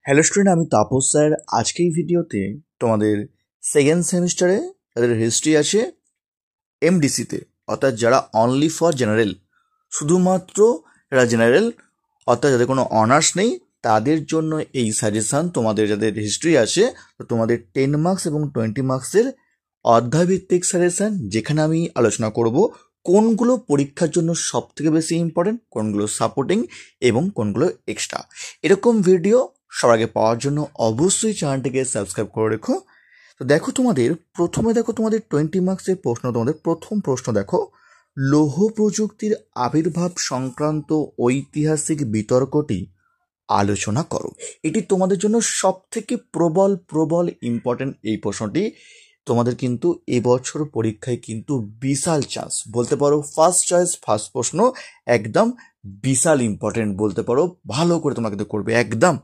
Hello student, আমি Tapas sir. আজকে এই ভিডিওতে তোমাদের সেকেন্ড সেমিস্টারে যাদের হিস্ট্রি আছে এমডিসিতে, অর্থাৎ যারা অনলি ফর জেনারেল, শুধুমাত্র যারা জেনারেল অর্থাৎ যাদের কোনো অনার্স নেই তাদের জন্য এই সাজেশান। তোমাদের যাদের হিস্ট্রি আছে তো তোমাদের 10 মার্কস এবং 20 মার্কসের অধ্যায়ভিত্তিক সাজেশান, যেখানে আমি আলোচনা করব কোনগুলো পরীক্ষার জন্য সব থেকে বেশি ইম্পর্টেন্ট, কোনগুলো সাপোর্টিং এবং কোনগুলো এক্সট্রা। এরকম ভিডিও সবার আগে পাওয়ার জন্য অবশ্যই চ্যানেলটিকে সাবস্ক্রাইব করে রেখো। তো দেখো তোমাদের প্রথমে 20 মার্কসের প্রশ্ন। তোমাদের প্রথম প্রশ্ন দেখো, লৌহ প্রযুক্তির আবির্ভাব সংক্রান্ত ঐতিহাসিক বিতর্কটি আলোচনা করো। এটি তোমাদের জন্য সব থেকে প্রবল ইম্পর্টেন্ট এই প্রশ্নটি। তোমাদের কিন্তু এবছর পরীক্ষায় কিন্তু বিশাল চান্স বলতে পারো, ফার্স্ট চয়েস ফার্স্ট প্রশ্ন, একদম বিশাল ইম্পর্টেন্ট বলতে পারো। ভালো করে তোমরা কিন্তু করবে, একদম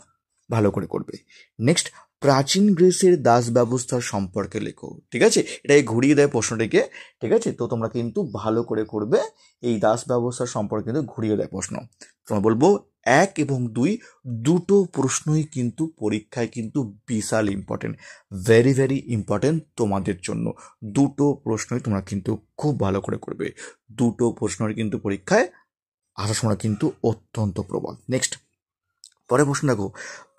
ভালো করে করবে। নেক্সট, প্রাচীন গ্রিসের দাস ব্যবস্থার সম্পর্কে লেখো। ঠিক আছে, এটাই ঘুরিয়ে দেয় প্রশ্নটিকে। ঠিক আছে, তো তোমরা কিন্তু ভালো করে করবে। এই দাস ব্যবস্থার সম্পর্কে কিন্তু ঘুরিয়ে দেয় প্রশ্ন। তোমরা বলবো 1 এবং 2 দুটো প্রশ্নই কিন্তু পরীক্ষায় কিন্তু বিশাল ইম্পর্টেন্ট, ভেরি ইম্পর্টেন্ট তোমাদের জন্য। দুটো প্রশ্নই তোমরা কিন্তু খুব ভালো করে করবে। দুটো প্রশ্নের কিন্তু পরীক্ষায় আসার সময় কিন্তু অত্যন্ত প্রবল। নেক্সট, পরের প্রশ্ন দেখো,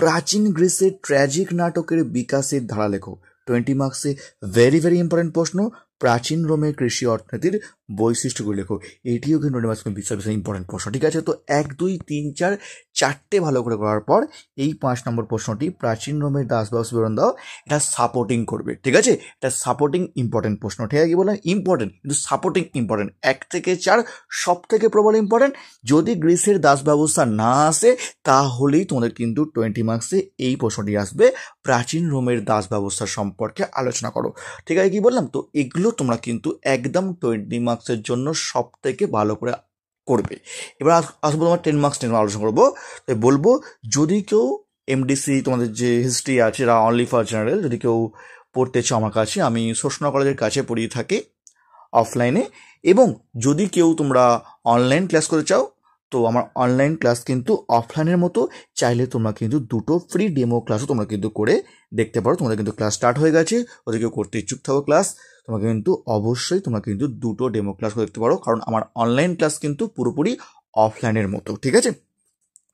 প্রাচীন গ্রিসের ট্র্যাজিক নাটকের বিকাশের ধারা লেখো। 20 মার্কসে ভেরি ইম্পর্টেন্ট প্রশ্ন। প্রাচীন রোমের কৃষি অর্থনীতির বৈশিষ্ট্যগুলি লেখো। এটিও কিন্তু 20 মার্কসে বিশাল ইম্পর্টেন্ট প্রশ্ন। ঠিক আছে, তো 1, 2, 3, 4 চারটে ভালো করে করার পর এই 5 নম্বর প্রশ্নটি, প্রাচীন রোমের দাস ব্যবস্থা বিবরণ দাও, এটা সাপোর্টিং করবে। ঠিক আছে, এটা সাপোর্টিং ইম্পর্টেন্ট প্রশ্ন। ঠিক আছে, কি বললাম ইম্পর্টেন্ট, কিন্তু সাপোর্টিং ইম্পর্টেন্ট। 1 থেকে 4 সব থেকে প্রবল ইম্পর্টেন্ট। যদি গ্রিসের দাস ব্যবস্থা না আসে তাহলেই তোমাদের কিন্তু 20 মার্কসে এই প্রশ্নটি আসবে, প্রাচীন রোমের দাস ব্যবস্থা সম্পর্কে আলোচনা করো। ঠিক আছে, কি বললাম, তো এগুলো তোমরা কিন্তু একদম 20 মার্কসের জন্য সব থেকে ভালো করে করবে। এবার আসবো তোমার 10 মার্কস নিয়ে আলোচনা করবো। তাই বলবো, যদি কেউ এমডিসি তোমাদের যে হিস্ট্রি আছে এরা অনলি ফর জেনারেল, যদি কেউ পড়তে চাও আমার কাছে, আমি সোসনা কলেজের কাছে পড়িয়ে থাকি অফলাইনে। এবং যদি কেউ তোমরা অনলাইন ক্লাস করতে চাও তো আমার অনলাইন ক্লাস কিন্তু অফলাইনের মতো, চাইলে তোমরা কিন্তু দুটো ফ্রি ডেমো ক্লাসও তোমরা কিন্তু করে দেখতে পারো। তোমাদের কিন্তু ক্লাস স্টার্ট হয়ে গেছে, ওদের কেউ করতে ইচ্ছুক থাকো ক্লাস, তোমাকে কিন্তু অবশ্যই তোমরা কিন্তু দুটো ডেমো ক্লাস করে দেখতে পারো, কারণ আমার অনলাইন ক্লাস কিন্তু পুরোপুরি অফলাইনের মতো। ঠিক আছে,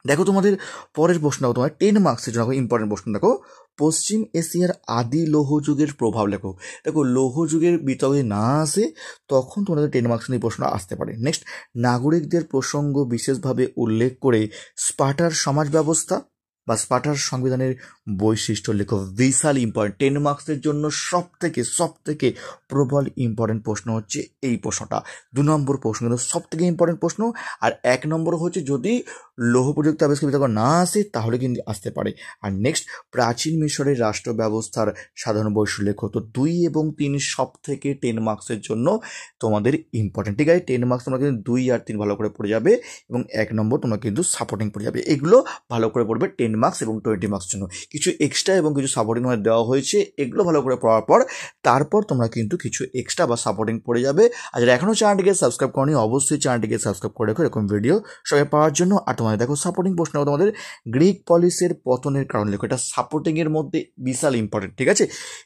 দেখো তোমাদের পরের প্রশ্ন দেখো, তোমার 10 মার্কসের জন্য ইম্পর্টেন্ট প্রশ্ন দেখো, পশ্চিম এশিয়ার আদি লৌহ যুগের প্রভাব লেখো। দেখো লৌহ যুগের বিতর্কে না আসে তখন তোমাদের 10 মার্কস নিয়ে প্রশ্ন আসতে পারে। নেক্সট, নাগরিকদের প্রসঙ্গ বিশেষভাবে উল্লেখ করে স্পার্টার সমাজ ব্যবস্থা বা স্পার্টার সংবিধানের বৈশিষ্ট্য লেখো। বিশাল ইম্পর্টেন্ট, 10 মার্কসের জন্য সব থেকে প্রবল ইম্পর্টেন্ট প্রশ্ন হচ্ছে এই প্রশ্নটা। 2 নম্বর প্রশ্ন কিন্তু সব থেকে ইম্পর্টেন্ট প্রশ্ন। আর 1 নম্বর হচ্ছে যদি লৌহ প্রযুক্তি আবিষ্কার বিতর্ক না আসে তাহলে কিন্তু আসতে পারে। আর নেক্সট, প্রাচীন মিশরের রাষ্ট্র ব্যবস্থার সাধারণ বৈশিষ্ট্য লেখো। তো 2 এবং 3 সব থেকে 10 মার্কসের জন্য তোমাদের ইম্পর্টেন্ট। ঠিক আছে, 10 মার্কস তোমরা কিন্তু 2 আর 3 ভালো করে পড়ে যাবে এবং 1 নম্বর তোমরা কিন্তু সাপোর্টিং পড়ে যাবে। এগুলো ভালো করে পড়বে 10 মার্কস এবং 20 মার্কস জন্য। কিছু এক্সট্রা এবং কিছু সাপোর্টিং দেওয়া হয়েছে, এগুলো ভালো করে পড়ার পর তারপর তোমরা কিন্তু কিছু এক্সট্রা বা সাপোর্টিং পড়ে যাবে। আর যারা এখনও চ্যানেলটিকে সাবস্ক্রাইব করনি অবশ্যই চ্যানেলটিকে সাবস্ক্রাইব করে রেখো এরকম ভিডিও সবাই পাওয়ার জন্য। আর তোমাদের দেখো সাপোর্টিং প্রশ্ন তোমাদের গ্রিক পলিসের পতনের কারণ লেখো। এটা সাপোর্টিং এর মধ্যে বিশাল ইম্পর্টেন্ট। ঠিক আছে,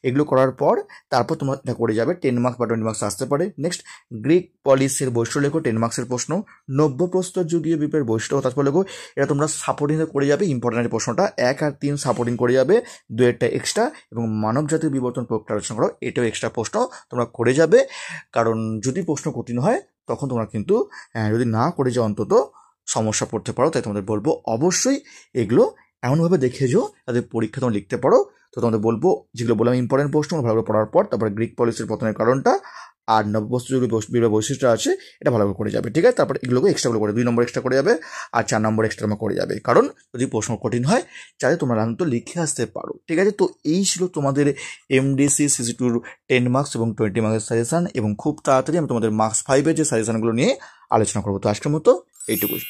এগুলো করার পর তারপর তোমরা এটা করে যাবে, 10 মার্কস বা 20 মার্কস আসতে পারে। নেক্সট, গ্রিক পলিসের বৈশিষ্ট্য লেখো, 10 মার্কসের প্রশ্ন। নব্যপ্রস্তর যুগীয় বিপ্লবের বৈশিষ্ট্য তারপর লেখো। এটা তোমরা সাপোর্টিং করে যাবে, ইম্পর্টেন্ট প্রশ্নটা। 1 আর 3 সাপোর্টিং করে যাবে, 2 এক্সট্রা এবং মানব জাতির বিবর্তন প্রক্রিয়া আলোচনা করো, এটাও এক্সট্রা প্রশ্ন তোমরা করে যাবে। কারণ যদি প্রশ্ন কঠিন হয় তখন তোমরা কিন্তু যদি না করে যাও অন্তত সমস্যা পড়তে পারো। তাই তোমাদের বলবো অবশ্যই এগুলো এমনভাবে দেখে যাও তাদের পরীক্ষা তোমরা লিখতে পারো। তো তোমাদের বলবো যেগুলো বললাম ইম্পর্টেন্ট প্রশ্ন ভালো করে পড়ার পর তারপরে গ্রিক পলিসির পতনের কারণটা আর নব্যপ্রস্তর যুগের বৈশিষ্ট্য আছে এটা ভালো করে যাবে। ঠিক আছে, তারপরে এগুলোকে এক্সট্রাগুলো করে 2 নম্বর এক্সট্রা করে যাবে আর 4 নম্বর এক্সট্রা তোমরা করে যাবে, কারণ যদি প্রশ্ন কঠিন হয় চাইলে তোমরা রান্ত লিখে আসতে পারো। ঠিক আছে, তো এই ছিল তোমাদের এমডিসি সিসি2 10 মার্কস এবং 20 মার্কসের সাজেশন। এবং খুব তাড়াতাড়ি আমি তোমাদের মার্কস 5-এর যে সাজেশনগুলো নিয়ে আলোচনা করবো। তো আজকের মতো এইটুকুই।